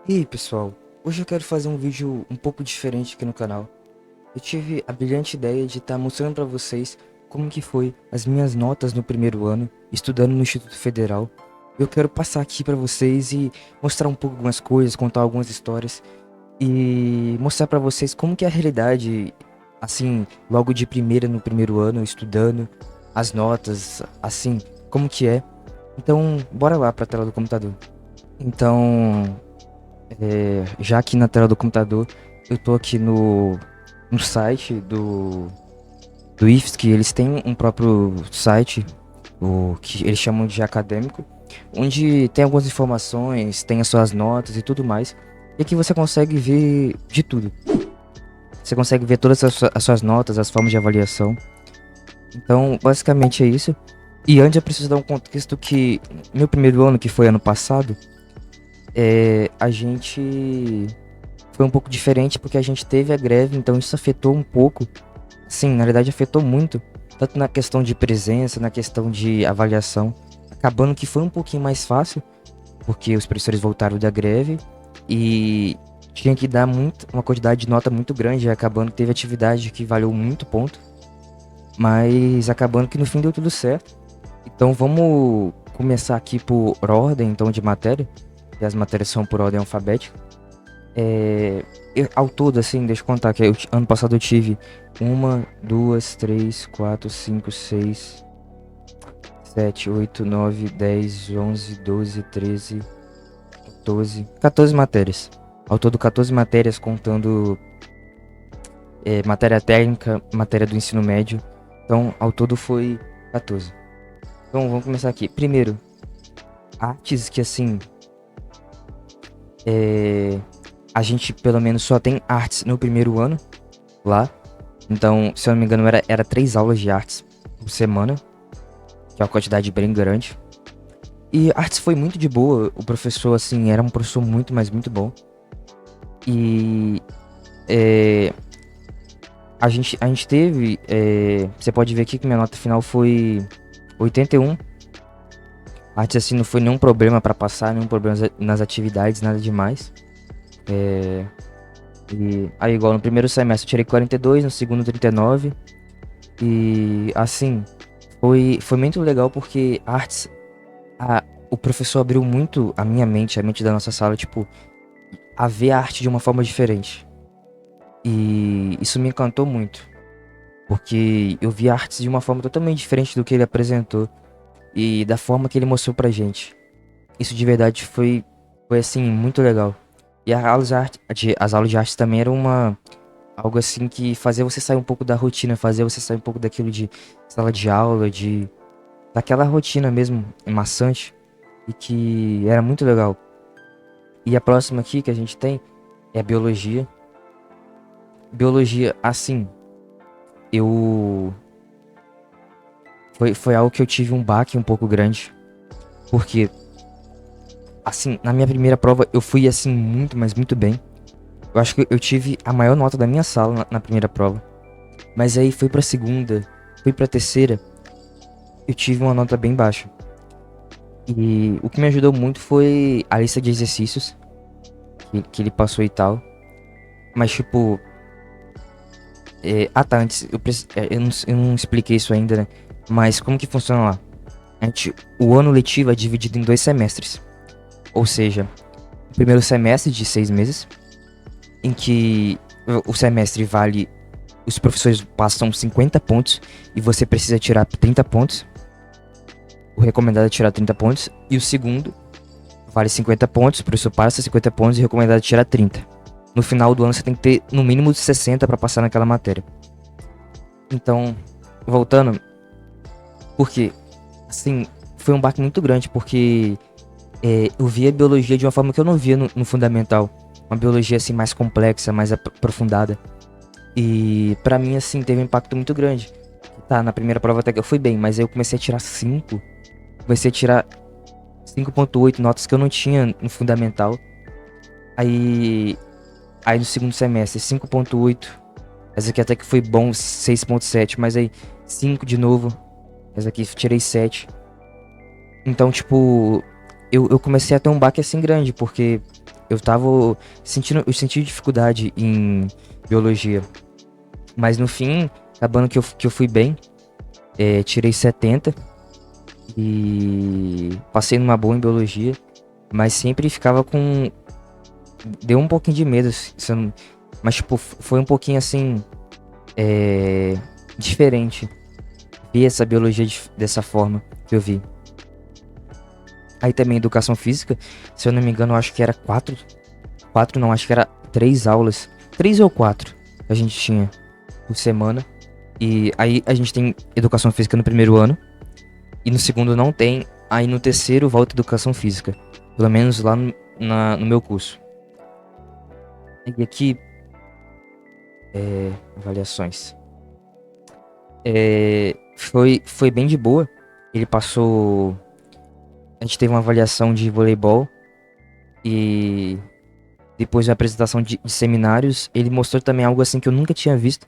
E aí, pessoal, hoje eu quero fazer um vídeo um pouco diferente aqui no canal. Eu tive a brilhante ideia de estar mostrando para vocês como que foi as minhas notas no primeiro ano, estudando no Instituto Federal. Eu quero passar aqui para vocês e mostrar um pouco algumas coisas, contar algumas histórias e mostrar para vocês como que é a realidade, assim, logo de primeira no primeiro ano, estudando, as notas, assim, como que é. Então, bora lá para a tela do computador. Então, já aqui na tela do computador, eu tô aqui no site do IFSC. Eles têm um próprio site, o que eles chamam de acadêmico, onde tem algumas informações, tem as suas notas e tudo mais. E aqui você consegue ver de tudo. Você consegue ver todas as suas notas, as formas de avaliação. Então, basicamente é isso. E antes eu preciso dar um contexto que meu primeiro ano, que foi ano passado, a gente foi um pouco diferente porque a gente teve a greve, então isso afetou um pouco. Sim, na verdade afetou muito, tanto na questão de presença, na questão de avaliação, acabando que foi um pouquinho mais fácil, porque os professores voltaram da greve e tinha que dar uma quantidade de nota muito grande, acabando que teve atividade que valeu muito ponto, mas acabando que no fim deu tudo certo. Então vamos começar aqui por ordem então de matéria, e as matérias são por ordem alfabética. Ao todo, assim, deixa eu contar que ano passado eu tive uma, duas, três, quatro, cinco, seis, sete, oito, nove, 10, 11, 12, 13, 14 matérias. Ao todo, 14 matérias, contando matéria técnica, matéria do ensino médio. Então, ao todo foi 14. Então, vamos começar aqui. Primeiro, artes, que assim, a gente pelo menos só tem artes no primeiro ano lá. Então, se eu não me engano, era 3 aulas de artes por semana, que é uma quantidade bem grande. E artes foi muito de boa. O professor, assim, era um professor muito, mas muito bom. E a gente teve. Você pode ver aqui que minha nota final foi 81. Artes, assim, não foi nenhum problema pra passar, nenhum problema nas atividades, nada demais. E aí, igual no primeiro semestre eu tirei 42, no segundo 39. E assim, foi muito legal porque artes, o professor abriu muito a minha mente, a mente da nossa sala, tipo, a ver a arte de uma forma diferente. E isso me encantou muito, porque eu vi artes de uma forma totalmente diferente do que ele apresentou e da forma que ele mostrou pra gente. Isso de verdade foi assim, muito legal. E as aulas de arte também eram algo assim que fazia você sair um pouco da rotina, fazia você sair um pouco daquilo de sala de aula, daquela rotina mesmo, maçante, e que era muito legal. E a próxima aqui que a gente tem é a biologia. Biologia, assim, eu. Foi algo que eu tive um baque um pouco grande. Porque, assim, na minha primeira prova eu fui, assim, muito, mas muito bem. Eu acho que eu tive a maior nota da minha sala na primeira prova. Mas aí foi pra segunda, fui pra terceira, eu tive uma nota bem baixa. E o que me ajudou muito foi a lista de exercícios que ele passou e tal. Mas, tipo. Tá, antes, eu não expliquei isso ainda, né? Mas como que funciona lá? O ano letivo é dividido em 2 semestres. Ou seja, o primeiro semestre de 6 meses, em que o semestre vale. Os professores passam 50 pontos e você precisa tirar 30 pontos. O recomendado é tirar 30 pontos. E o segundo vale 50 pontos, o professor passa 50 pontos e o recomendado é tirar 30. No final do ano você tem que ter no mínimo 60 para passar naquela matéria. Então, voltando, porque, assim, foi um baque muito grande, porque eu via a biologia de uma forma que eu não via no fundamental. Uma biologia, assim, mais complexa, mais aprofundada. E, pra mim, assim, teve um impacto muito grande. Tá, na primeira prova até que eu fui bem, mas aí eu comecei a tirar 5. Comecei a tirar 5,8 notas que eu não tinha no fundamental. Aí, aí no segundo semestre, 5,8. Essa aqui até que foi bom, 6,7. Mas aí, 5 de novo. Essa aqui tirei 7. Então, tipo, eu comecei a ter um baque assim grande, porque eu senti dificuldade em biologia. Mas no fim, acabando que eu fui bem, tirei 70 e passei numa boa em biologia, mas sempre ficava com. Deu um pouquinho de medo, se eu não- mas tipo, foi um pouquinho assim, é, diferente ver essa biologia dessa forma que eu vi. Aí também educação física, se eu não me engano, eu acho que era quatro não, acho que era 3 aulas, 3 ou 4 que a gente tinha por semana. E aí a gente tem educação física no primeiro ano e no segundo não tem. Aí no terceiro volta educação física, pelo menos lá no meu curso. E aqui, avaliações. Foi bem de boa. Ele passou. A gente teve uma avaliação de voleibol e depois da apresentação de seminários, ele mostrou também algo assim que eu nunca tinha visto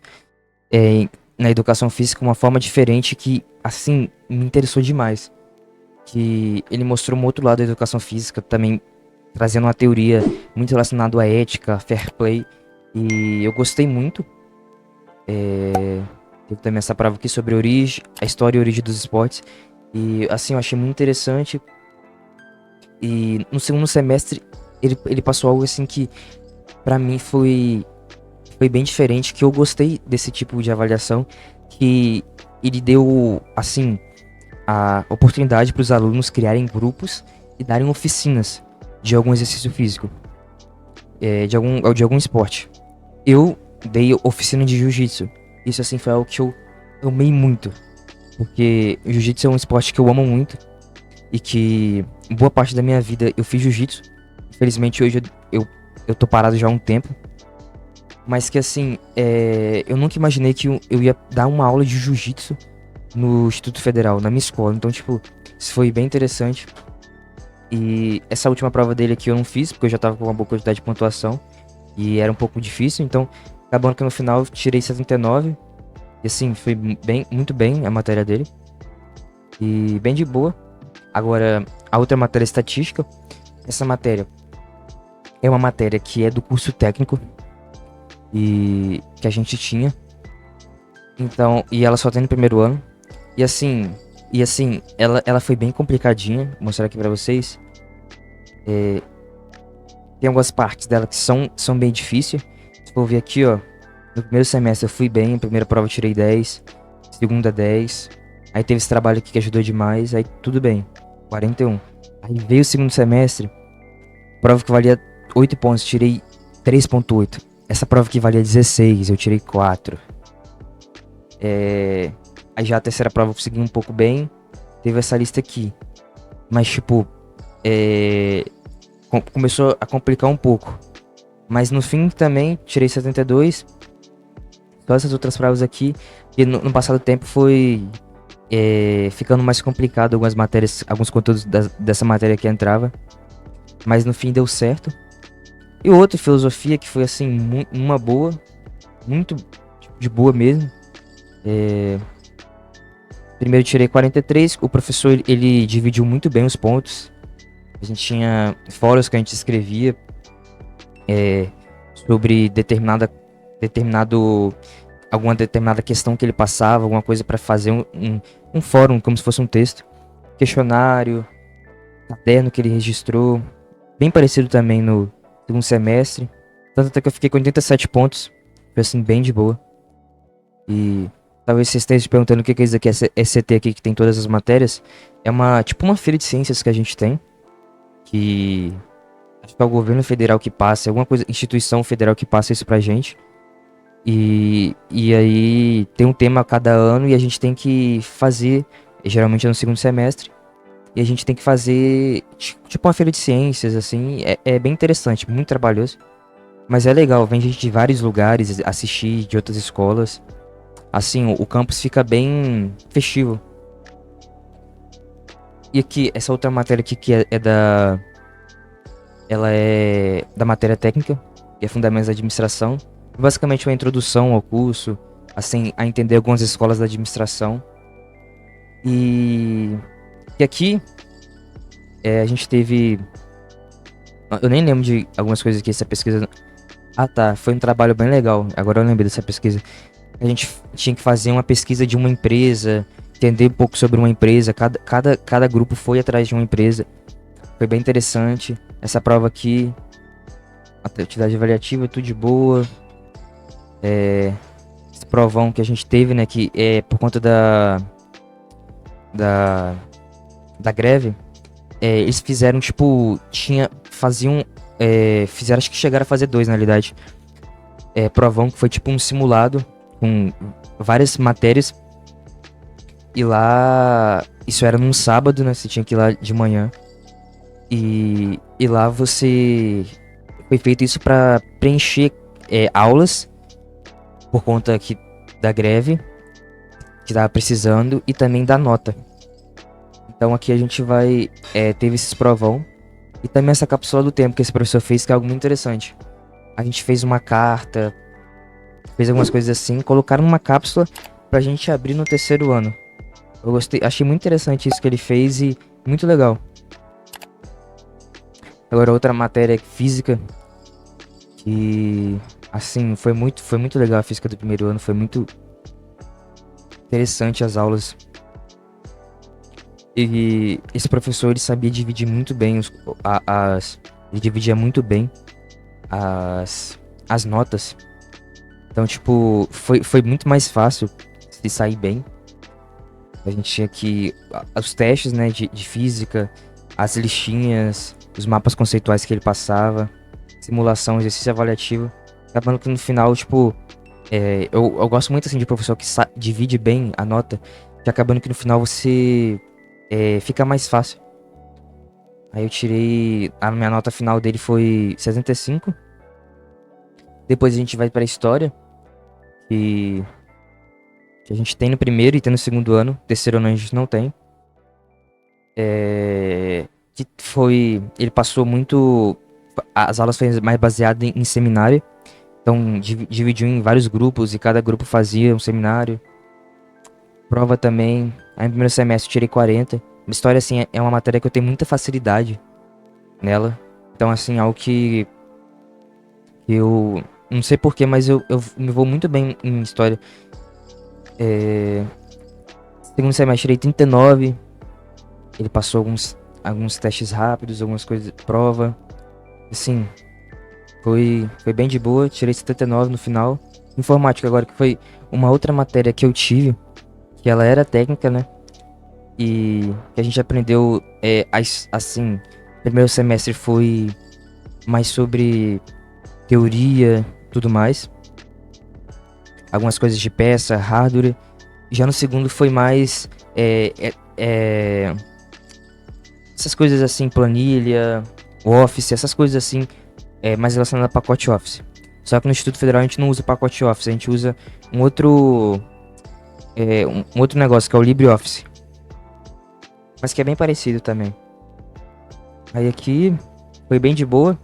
na educação física, uma forma diferente que, assim, me interessou demais. Que ele mostrou um outro lado da educação física, também trazendo uma teoria muito relacionada à ética, fair play, e eu gostei muito. Teve também essa prova aqui sobre a história e origem dos esportes, e assim, eu achei muito interessante. E no segundo semestre, ele passou algo assim que, pra mim, foi bem diferente, que eu gostei desse tipo de avaliação, que ele deu, assim, a oportunidade para os alunos criarem grupos e darem oficinas de algum exercício físico, de algum esporte. Eu dei oficina de jiu-jitsu. Isso, assim, foi algo que eu amei muito, porque o jiu-jitsu é um esporte que eu amo muito e que boa parte da minha vida eu fiz jiu-jitsu. Infelizmente hoje eu tô parado já há um tempo. Mas que assim, eu nunca imaginei que eu ia dar uma aula de jiu-jitsu no Instituto Federal, na minha escola. Então, tipo, isso foi bem interessante. E essa última prova dele aqui eu não fiz, porque eu já tava com uma boa quantidade de pontuação. E era um pouco difícil, então, acabando que no final eu tirei 79. E assim, foi muito bem a matéria dele. E bem de boa. Agora, a outra matéria é estatística. Essa matéria é uma matéria que é do curso técnico e que a gente tinha. Então, e ela só tem no primeiro ano. E assim, ela foi bem complicadinha. Vou mostrar aqui pra vocês. Tem algumas partes dela que são bem difíceis. Se for ver aqui, ó. No primeiro semestre eu fui bem. A primeira prova eu tirei 10. Segunda, 10. Aí teve esse trabalho aqui que ajudou demais. Aí tudo bem. 41. Aí veio o segundo semestre. Prova que valia 8 pontos. Tirei 3,8. Essa prova que valia 16. Eu tirei 4. Aí já a terceira prova eu consegui um pouco bem. Teve essa lista aqui. Mas, tipo, começou a complicar um pouco. Mas no fim também tirei 72. Só essas outras provas aqui. E no passado tempo foi ficando mais complicado algumas matérias, alguns conteúdos dessa matéria que entrava. Mas no fim deu certo. E outra, filosofia, que foi assim, uma boa. Muito de boa mesmo. Primeiro eu tirei 43. O professor ele dividiu muito bem os pontos. A gente tinha fóruns que a gente escrevia sobre alguma determinada questão que ele passava, alguma coisa para fazer um fórum, como se fosse um texto. Questionário, caderno que ele registrou. Bem parecido também no segundo semestre. Tanto até que eu fiquei com 87 pontos. Foi assim, bem de boa. E talvez vocês estejam se perguntando o que é isso aqui, esse ECT aqui que tem todas as matérias. É tipo uma feira de ciências que a gente tem. Que acho que é o governo federal que passa, alguma coisa, instituição federal que passa isso pra gente. E aí tem um tema a cada ano e a gente tem que fazer, geralmente é no segundo semestre, e a gente tem que fazer tipo uma feira de ciências, assim, é bem interessante, muito trabalhoso, mas é legal, vem gente de vários lugares assistir, de outras escolas, assim, o campus fica bem festivo. E aqui, essa outra matéria aqui que ela é da matéria técnica, que é Fundamentos da Administração. Basicamente uma introdução ao curso, assim, a entender algumas escolas da administração. E aqui a gente teve Eu nem lembro de algumas coisas que essa pesquisa. Ah, tá. Foi um trabalho bem legal. Agora eu lembrei dessa pesquisa. A gente tinha que fazer uma pesquisa de uma empresa, entender um pouco sobre uma empresa. Cada grupo foi atrás de uma empresa. Foi bem interessante. Essa prova aqui, atividade avaliativa, tudo de boa. Esse provão que a gente teve, né? Que é por conta da, da greve. Eles fizeram, tipo, fizeram, acho que chegaram a fazer dois, na realidade. Provão que foi tipo um simulado com várias matérias. E lá, isso era num sábado, né? Você tinha que ir lá de manhã. E lá foi feito isso pra preencher aulas por conta da greve que tava precisando e também da nota. Então aqui a gente teve esses provão e também essa cápsula do tempo que esse professor fez, que é algo muito interessante. A gente fez uma carta, fez algumas coisas assim, colocaram numa cápsula pra gente abrir no terceiro ano. Eu gostei, achei muito interessante isso que ele fez e muito legal. Agora outra matéria é física, que assim, foi muito legal a física do primeiro ano, foi muito interessante as aulas. E esse professor, ele sabia dividir muito bem ele dividia muito bem as notas. Então, tipo, foi muito mais fácil se sair bem. A gente tinha os testes, né, de física, as listinhas, os mapas conceituais que ele passava, simulação, exercício avaliativo. Acabando que no final, tipo, eu gosto muito, assim, de professor que divide bem a nota, que acabando que no final fica mais fácil. Aí eu tirei. A minha nota final dele foi 65. Depois a gente vai pra história. Que a gente tem no primeiro e tem no segundo ano. Terceiro ano a gente não tem. Que foi. Ele passou muito. As aulas foram mais baseadas em seminário. Então dividiu em vários grupos e cada grupo fazia um seminário. Prova também. Aí no primeiro semestre eu tirei 40. Uma história, assim, é uma matéria que eu tenho muita facilidade nela. Então, assim, algo que eu não sei porquê, mas eu me vou muito bem em história. Segundo semestre tirei 39. Ele passou alguns testes rápidos, algumas coisas, prova. Assim, foi bem de boa. Tirei 79 no final. Informática agora, que foi uma outra matéria que eu tive, que ela era técnica, né? E que a gente aprendeu, assim, primeiro semestre foi mais sobre teoria, tudo mais. Algumas coisas de peça, hardware. Já no segundo foi mais essas coisas assim, planilha, Office, essas coisas assim, mais relacionadas a pacote Office. Só que no Instituto Federal a gente não usa pacote Office, a gente usa um outro negócio que é o LibreOffice. Mas que é bem parecido também. Aí aqui foi bem de boa.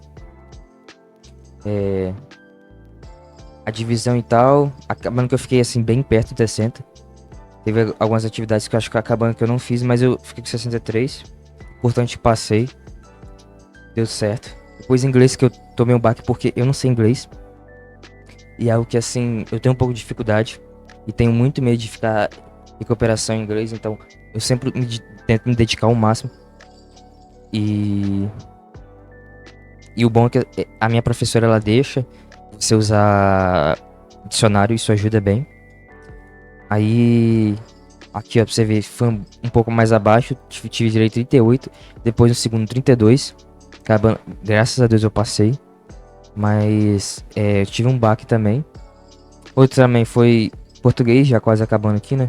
A divisão e tal, acabando que eu fiquei assim bem perto de 60. Teve algumas atividades que eu acho que acabando que eu não fiz, mas eu fiquei com 63. Importante, passei. Deu certo. Depois inglês, que eu tomei um baque porque eu não sei inglês. E é algo que, assim, eu tenho um pouco de dificuldade. E tenho muito medo de ficar em recuperação em inglês. Então eu sempre tento me dedicar ao máximo. E o bom é que a minha professora, ela deixa você usar dicionário, isso ajuda bem. Aí, aqui ó, pra você ver, foi um pouco mais abaixo, tive direito 38, depois no segundo 32, acabando, graças a Deus eu passei, mas eu tive um baque também. Outro também foi português, já quase acabando aqui, né?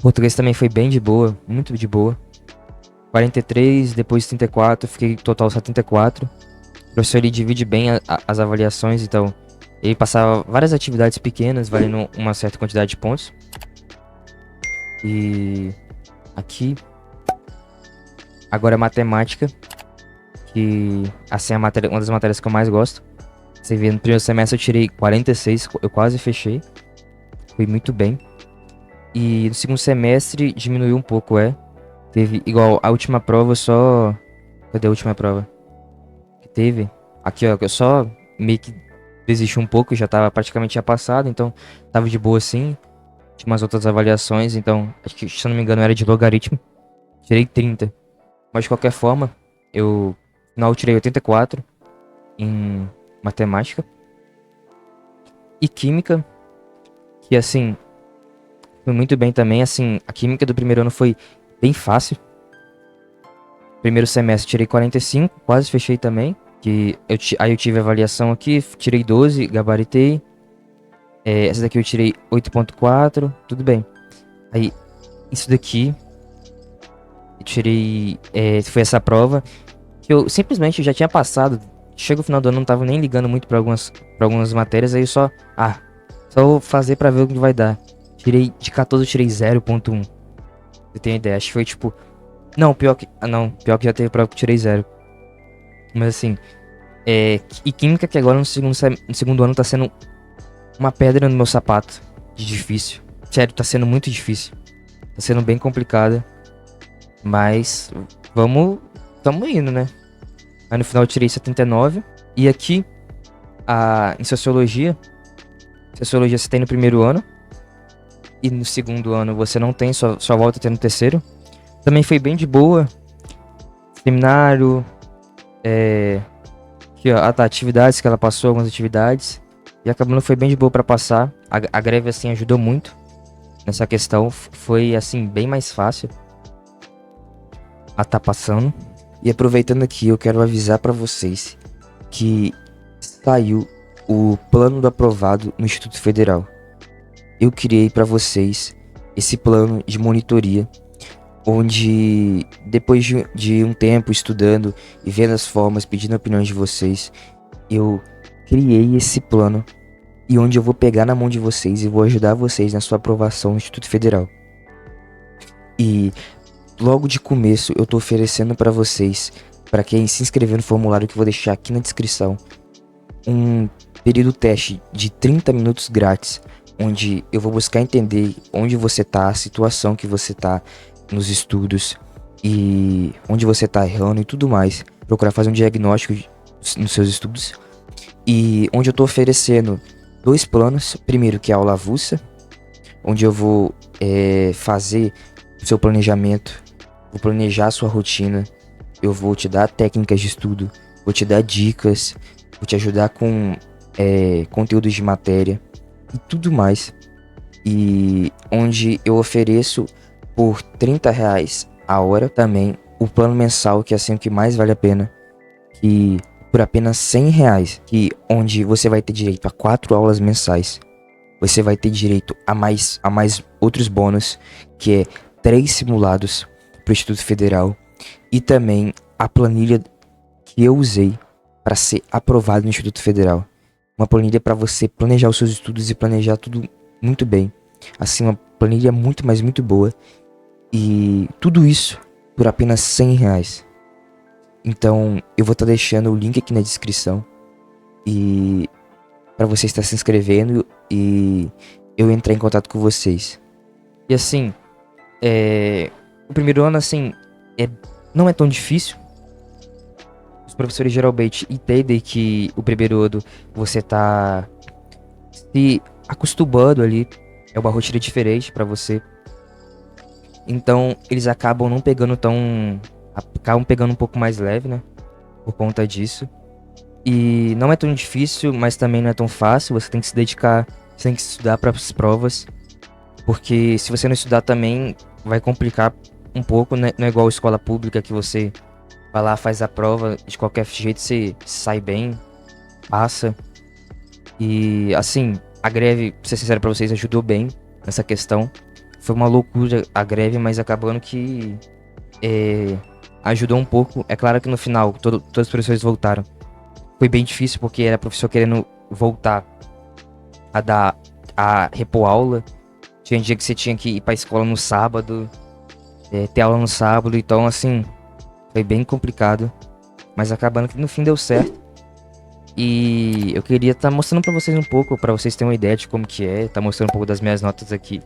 Português também foi bem de boa, muito de boa. 43, depois 34, fiquei total 74. O professor, ele divide bem as avaliações, então ele passava várias atividades pequenas, valendo uma certa quantidade de pontos. E aqui, agora matemática, que assim é uma das matérias que eu mais gosto. Você vê, no primeiro semestre eu tirei 46, eu quase fechei. Foi muito bem. E no segundo semestre diminuiu um pouco, Teve igual a última prova só. Cadê a última prova? teve. Aqui, ó, que eu só meio que desisti um pouco, já tava praticamente já passado, então tava de boa assim. Tinha umas outras avaliações, então acho que, se eu não me engano, era de logaritmo. Tirei 30. Mas de qualquer forma, eu no final eu tirei 84 em matemática e química, que assim, foi muito bem também, assim, a química do primeiro ano foi bem fácil. Primeiro semestre tirei 45, quase fechei também. Que aí eu tive avaliação aqui, tirei 12, gabaritei. Essa daqui eu tirei 8.4, tudo bem. Aí, isso daqui, eu tirei. Foi essa prova que eu simplesmente já tinha passado. Chega o final do ano, não tava nem ligando muito pra algumas matérias. Aí eu só. Só vou fazer pra ver o que vai dar. Tirei de 14, eu tirei 0.1. Você tem ideia? Acho que foi tipo. Não, pior que. Não, pior que já teve prova que eu tirei 0. Mas assim. E química que agora no segundo ano tá sendo uma pedra no meu sapato. De difícil. Sério, tá sendo muito difícil. Tá sendo bem complicada. Mas tamo indo, né? Aí no final eu tirei 79. E aqui, em Sociologia você tem no primeiro ano. E no segundo ano você não tem, só volta a ter no terceiro. Também foi bem de boa. Seminário. Aqui, ó, atividades que ela passou, algumas atividades. E acabando foi bem de boa pra passar. A greve, assim, ajudou muito nessa questão. Foi, assim, bem mais fácil a tá passando. E aproveitando aqui, eu quero avisar pra vocês que saiu o plano do aprovado no Instituto Federal. Eu criei pra vocês esse plano de monitoria, onde depois de um tempo estudando e vendo as formas, pedindo opiniões de vocês, eu criei esse plano e onde eu vou pegar na mão de vocês e vou ajudar vocês na sua aprovação no Instituto Federal. E logo de começo eu tô oferecendo para vocês, para quem se inscrever no formulário que eu vou deixar aqui na descrição, um período teste de 30 minutos grátis, onde eu vou buscar entender onde você tá, a situação que você tá nos estudos e onde você tá errando e tudo mais. Procurar fazer um diagnóstico nos seus estudos. E onde eu tô oferecendo 2 planos. Primeiro, que é a aula avulsa, onde eu vou fazer o seu planejamento, vou planejar a sua rotina, eu vou te dar técnicas de estudo, vou te dar dicas, vou te ajudar com conteúdos de matéria e tudo mais. E onde eu ofereço por R$ 30 a hora também o plano mensal, que é assim o que mais vale a pena, que por apenas R$ 100, que onde você vai ter direito a 4 aulas mensais. Você vai ter direito a mais outros bônus, que é 3 simulados para o Instituto Federal e também a planilha que eu usei para ser aprovado no Instituto Federal. Uma planilha para você planejar os seus estudos e planejar tudo muito bem. Assim, uma planilha muito, mas muito boa. E tudo isso por apenas R$ 100. Então, eu vou estar deixando o link aqui na descrição. E para você estar se inscrevendo e eu entrar em contato com vocês. E assim, o primeiro ano, assim, não é tão difícil. Os professores geralmente entendem que o primeiro ano você tá se acostumando ali. É uma rotina diferente pra você. Então, eles acabam não pegando acabam pegando um pouco mais leve, né? Por conta disso. E não é tão difícil, mas também não é tão fácil. Você tem que se dedicar, você tem que estudar para as provas. Porque se você não estudar também, vai complicar um pouco, né? Não é igual a escola pública que você vai lá, faz a prova, de qualquer jeito você sai bem, passa. E assim, a greve, pra ser sincero pra vocês, ajudou bem nessa questão. Foi uma loucura a greve, mas acabando que ajudou um pouco. É claro que no final, todos os professores voltaram. Foi bem difícil porque era professor querendo voltar a repor aula. Tinha dia que você tinha que ir pra escola no sábado, ter aula no sábado, então assim, foi bem complicado. Mas acabando que no fim deu certo. E eu queria estar mostrando pra vocês um pouco, pra vocês terem uma ideia de como que é, tá mostrando um pouco das minhas notas aqui.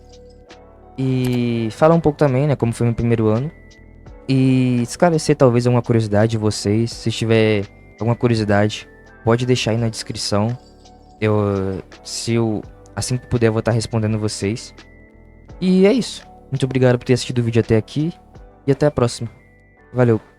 E falar um pouco também, né, como foi meu primeiro ano. E esclarecer talvez alguma curiosidade de vocês, se estiver alguma curiosidade, pode deixar aí na descrição. Assim que puder, eu vou estar respondendo vocês. E é isso. Muito obrigado por ter assistido o vídeo até aqui e até a próxima. Valeu!